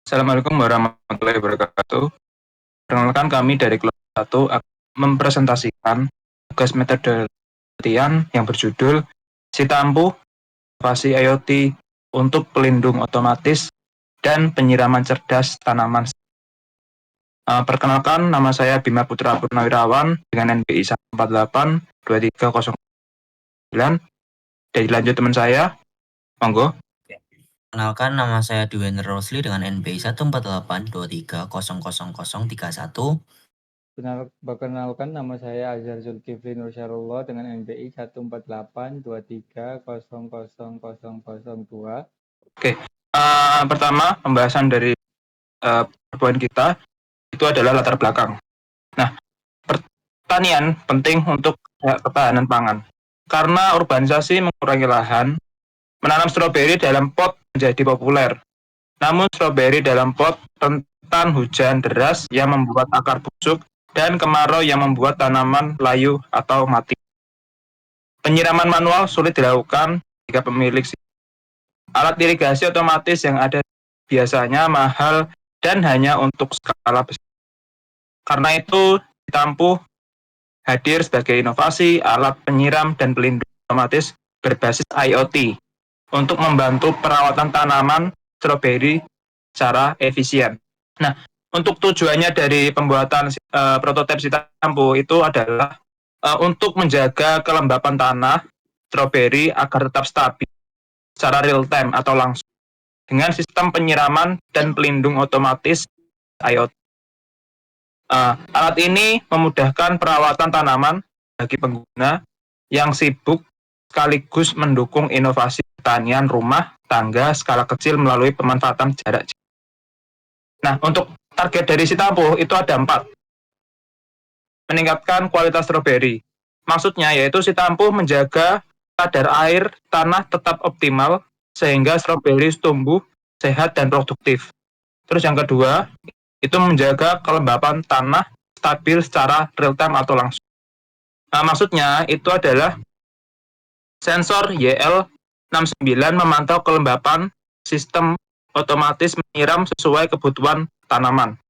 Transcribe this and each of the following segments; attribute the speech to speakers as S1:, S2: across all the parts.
S1: Assalamualaikum warahmatullahi wabarakatuh. Perkenalkan kami dari kelas 1 akan mempresentasikan tugas metode latihan yang berjudul Sitampu Inovasi IoT untuk Pelindung Otomatis dan Penyiraman Cerdas Tanaman. Perkenalkan, nama saya Bima Putra Purnawirawan dengan NPI 1482309. Dan dilanjut teman saya, monggo.
S2: Perkenalkan, nama saya Dwayne Rosli dengan NPI 14823000031.
S3: Perkenalkan, nama saya Azhar Zulkifli Nursyarullah dengan NPI 14823000002.
S1: Oke, pertama pembahasan dari poin kita itu adalah latar belakang. Nah, pertanian penting untuk ketahanan pangan. Karena urbanisasi mengurangi lahan, menanam stroberi dalam pot menjadi populer. Namun stroberi dalam pot rentan hujan deras yang membuat akar busuk dan kemarau yang membuat tanaman layu atau mati. Penyiraman manual sulit dilakukan jika pemilik alat irigasi otomatis yang ada biasanya mahal dan hanya untuk skala besar. Karena itu, Sitampu hadir sebagai inovasi alat penyiram dan pelindung otomatis berbasis IoT untuk membantu perawatan tanaman stroberi secara efisien. Nah, untuk tujuannya dari pembuatan prototipe Sitampu itu adalah untuk menjaga kelembapan tanah stroberi agar tetap stabil secara real time atau langsung dengan sistem penyiraman dan pelindung otomatis IoT. Alat ini memudahkan perawatan tanaman bagi pengguna yang sibuk sekaligus mendukung inovasi pertanian rumah tangga skala kecil melalui pemanfaatan jarak jauh. Nah, untuk target dari Sitampu itu ada 4. Meningkatkan kualitas stroberi. Maksudnya yaitu Sitampu menjaga kadar air tanah tetap optimal sehingga stroberi tumbuh sehat dan produktif. Terus yang kedua, itu menjaga kelembapan tanah stabil secara real time atau langsung. Nah, maksudnya itu adalah sensor YL69 memantau kelembapan sistem otomatis menyiram sesuai kebutuhan tanaman.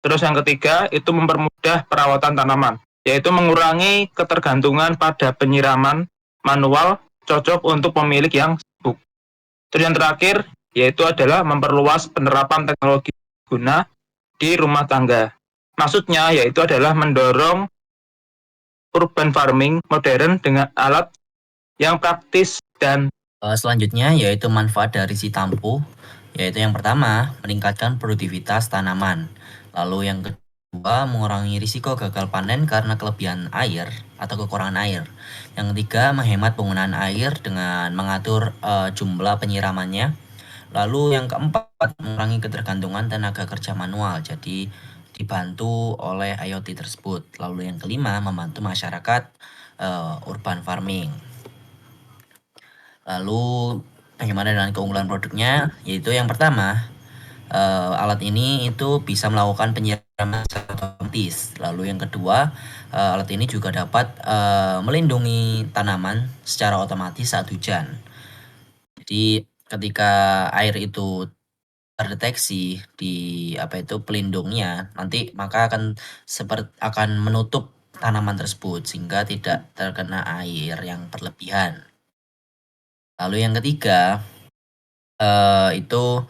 S1: Terus yang ketiga, itu mempermudah perawatan tanaman, yaitu mengurangi ketergantungan pada penyiraman manual cocok untuk pemilik yang sibuk. Terus yang terakhir, yaitu adalah memperluas penerapan teknologi guna di rumah tangga. Maksudnya yaitu adalah mendorong urban farming modern dengan alat yang praktis dan
S2: Selanjutnya yaitu manfaat dari Sitampu, yaitu yang pertama meningkatkan produktivitas tanaman. Lalu yang kedua mengurangi risiko gagal panen karena kelebihan air atau kekurangan air. Yang ketiga menghemat penggunaan air dengan mengatur jumlah penyiramannya. Lalu yang keempat mengurangi ketergantungan tenaga kerja manual. Jadi dibantu oleh IoT tersebut. Lalu yang kelima membantu masyarakat urban farming. Lalu bagaimana dengan keunggulan produknya? Yaitu yang pertama, alat ini itu bisa melakukan penyiraman secara otomatis. Lalu yang kedua, alat ini juga dapat melindungi tanaman secara otomatis saat hujan. Jadi ketika air itu terdeteksi di pelindungnya, nanti maka akan menutup tanaman tersebut sehingga tidak terkena air yang berlebihan. Lalu yang ketiga itu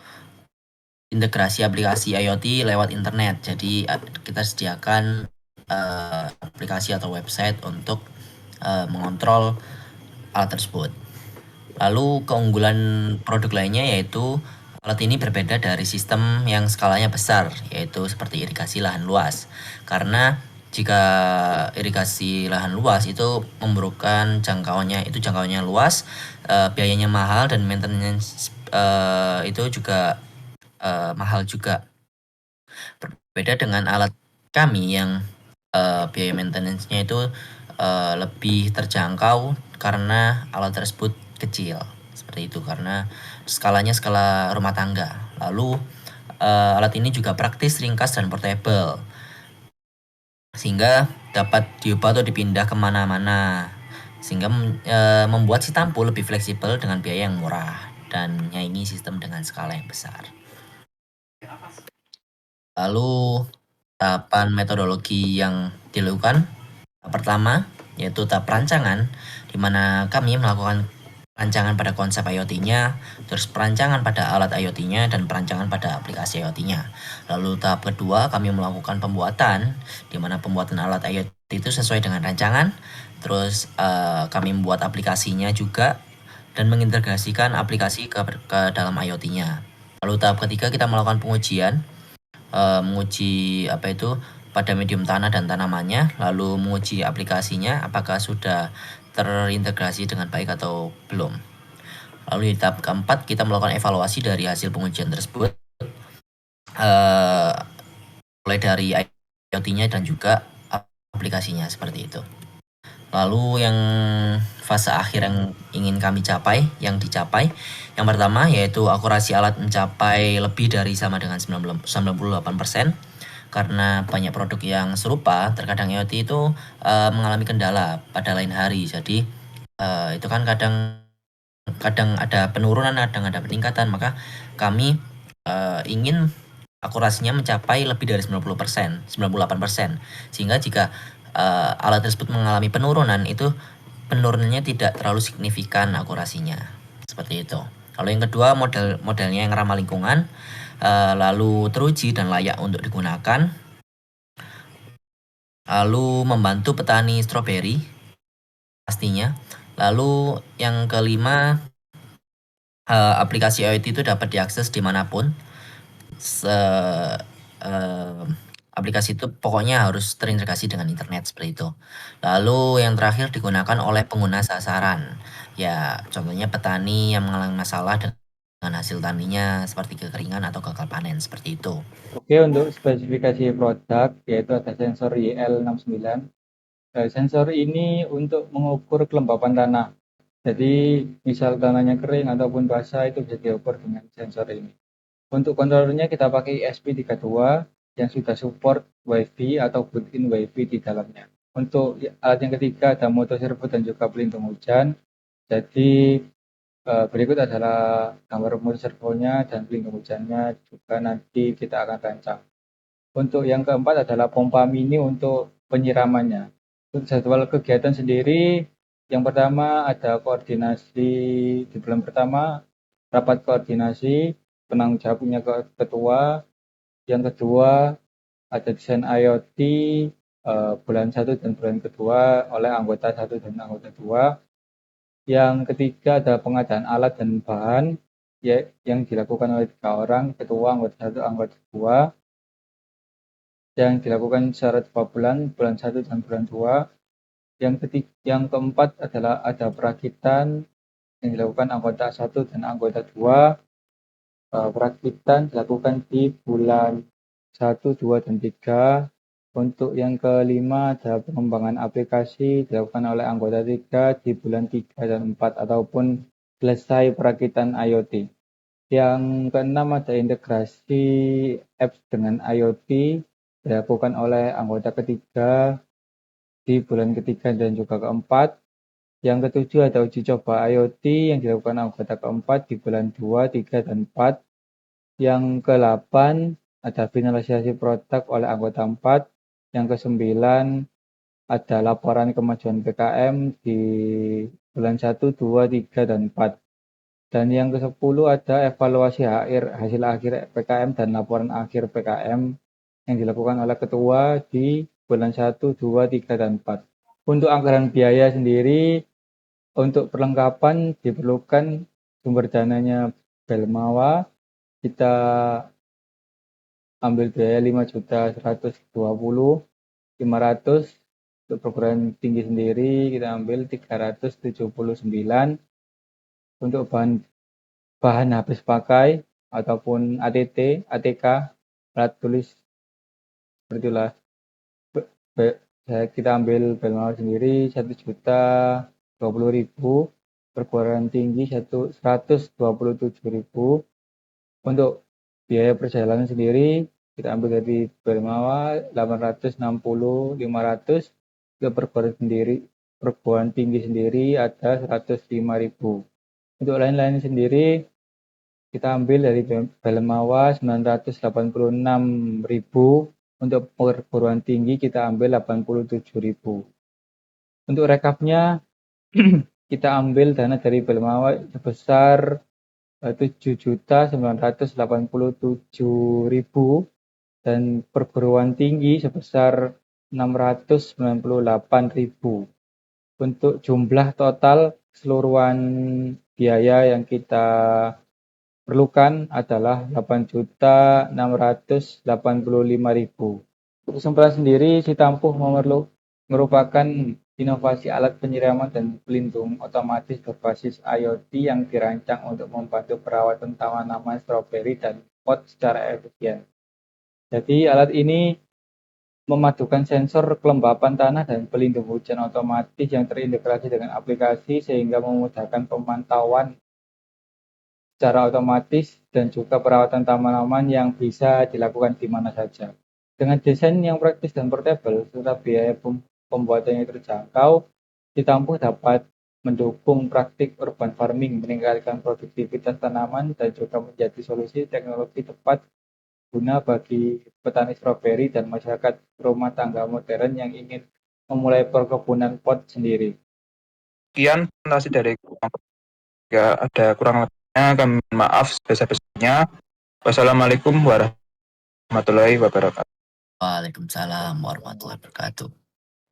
S2: integrasi aplikasi IoT lewat internet. Jadi kita sediakan aplikasi atau website untuk mengontrol alat tersebut. Lalu keunggulan produk lainnya yaitu alat ini berbeda dari sistem yang skalanya besar, yaitu seperti irigasi lahan luas. Karena jika irigasi lahan luas itu memerlukan jangkauannya luas, biayanya mahal dan maintenance itu juga mahal juga. Berbeda dengan alat kami yang biaya maintenance-nya itu lebih terjangkau karena alat tersebut kecil. Seperti itu karena skalanya skala rumah tangga. Lalu alat ini juga praktis, ringkas, dan portable. Sehingga dapat diubah atau dipindah kemana-mana. Sehingga membuat Sitampu lebih fleksibel dengan biaya yang murah dan menyaingi sistem dengan skala yang besar. Lalu tahapan metodologi yang dilakukan pertama yaitu tahap perancangan, di mana kami melakukan perancangan pada konsep IoT-nya, terus perancangan pada alat IoT-nya, dan perancangan pada aplikasi IoT-nya. Lalu tahap kedua kami melakukan pembuatan, di mana pembuatan alat IoT itu sesuai dengan rancangan, terus kami membuat aplikasinya juga, dan mengintegrasikan aplikasi ke dalam IoT-nya. Lalu tahap ketiga kita melakukan pengujian, menguji pada medium tanah dan tanamannya, lalu menguji aplikasinya apakah sudah terintegrasi dengan baik atau belum. Lalu di tahap keempat kita melakukan evaluasi dari hasil pengujian tersebut, mulai dari IoT-nya dan juga aplikasinya, seperti itu. Lalu yang fase akhir yang ingin kami capai, yang pertama yaitu akurasi alat mencapai lebih dari sama dengan 98%, karena banyak produk yang serupa. Terkadang IoT itu mengalami kendala pada lain hari, jadi itu kan kadang ada penurunan, kadang ada peningkatan, maka kami ingin akurasinya mencapai lebih dari 90%, 98%, sehingga jika alat tersebut mengalami penurunan, itu penurunannya tidak terlalu signifikan akurasinya, seperti itu. Lalu yang kedua, modelnya yang ramah lingkungan, lalu teruji dan layak untuk digunakan, lalu membantu petani stroberi pastinya. Lalu yang kelima, aplikasi IoT itu dapat diakses dimanapun. Aplikasi itu pokoknya harus terintegrasi dengan internet, seperti itu. Lalu yang terakhir, digunakan oleh pengguna sasaran. Ya, contohnya petani yang mengalami masalah dengan hasil taninya seperti kekeringan atau gagal panen, seperti itu.
S3: Oke, untuk spesifikasi produk yaitu ada sensor YL69. Sensor ini untuk mengukur kelembapan tanah. Jadi misal tanahnya kering ataupun basah itu bisa diukur dengan sensor ini. Untuk kontrolernya kita pakai ESP32 yang sudah support WiFi atau built-in WiFi di dalamnya. Untuk alat yang ketiga ada motor servo dan juga pelindung hujan. Jadi berikut adalah gambar motor servonya dan pelindung hujannya juga nanti kita akan rancang. Untuk yang keempat adalah pompa mini untuk penyiramannya. Untuk jadwal kegiatan sendiri, yang pertama ada koordinasi di bulan pertama, rapat koordinasi, penanggung jawabnya ketua. Yang kedua ada desain IoT bulan 1 dan bulan kedua oleh anggota 1 dan anggota 2. Yang ketiga adalah pengadaan alat dan bahan yang dilakukan oleh 3 orang, ketua, anggota 1, anggota 2, yang dilakukan secara 2 bulan 1 dan bulan 2. Yang keempat adalah ada perakitan yang dilakukan anggota 1 dan anggota 2. Perakitan dilakukan di bulan 1, 2, dan 3. Untuk yang kelima ada pengembangan aplikasi dilakukan oleh anggota 3 di bulan 3 dan 4 ataupun selesai perakitan IoT. Yang keenam ada integrasi apps dengan IoT dilakukan oleh anggota ketiga di bulan ketiga dan juga keempat. Yang ketujuh ada uji coba IoT yang dilakukan anggota keempat di bulan 2, 3, dan 4. Yang ke-8 ada finalisasi produk oleh anggota 4. Yang ke-9 ada laporan kemajuan PKM di bulan 1, 2, 3, dan 4. Dan yang ke-10 ada evaluasi hasil akhir PKM dan laporan akhir PKM yang dilakukan oleh ketua di bulan 1, 2, 3, dan 4. Untuk anggaran biaya sendiri, untuk perlengkapan diperlukan sumber dananya Belmawa. Kita ambil biaya 5.120.500. Untuk perguruan tinggi sendiri kita ambil 379. Untuk bahan habis pakai ataupun ATT, ATK, alat tulis seperti itulah. Kita ambil Belmawa sendiri 1.020.000, perguruan tinggi 127.000. Untuk biaya perjalanan sendiri kita ambil dari Belmawa 860.500, ke perguruan tinggi sendiri ada 105.000. Untuk lain-lain sendiri kita ambil dari Belmawa 986.000, untuk perguruan tinggi kita ambil 87.000. Untuk rekapnya kita ambil dana dari Belmawa sebesar 7.987.000 dan perguruan tinggi sebesar 698.000. Untuk jumlah total keseluruhan biaya yang kita perlukan adalah 8.685.000. Kesimpulan sendiri, Sitampuh merupakan inovasi alat penyiraman dan pelindung otomatis berbasis IoT yang dirancang untuk membantu perawatan tanaman stroberi dan pot secara efisien. Jadi alat ini memadukan sensor kelembapan tanah dan pelindung hujan otomatis yang terintegrasi dengan aplikasi sehingga memudahkan pemantauan secara otomatis dan juga perawatan tanaman yang bisa dilakukan di mana saja. Dengan desain yang praktis dan portable serta biaya pembuatannya terjangkau, Sitampuh dapat mendukung praktik urban farming, meningkatkan produktivitas tanaman, dan juga menjadi solusi teknologi tepat guna bagi petani stroberi dan masyarakat rumah tangga modern yang ingin memulai perkebunan pot sendiri.
S1: Sekian presentasi dari jika ada kurang lebihnya kami mohon maaf sebesar-besarnya. Wassalamualaikum warahmatullahi wabarakatuh.
S2: Waalaikumsalam warahmatullahi wabarakatuh.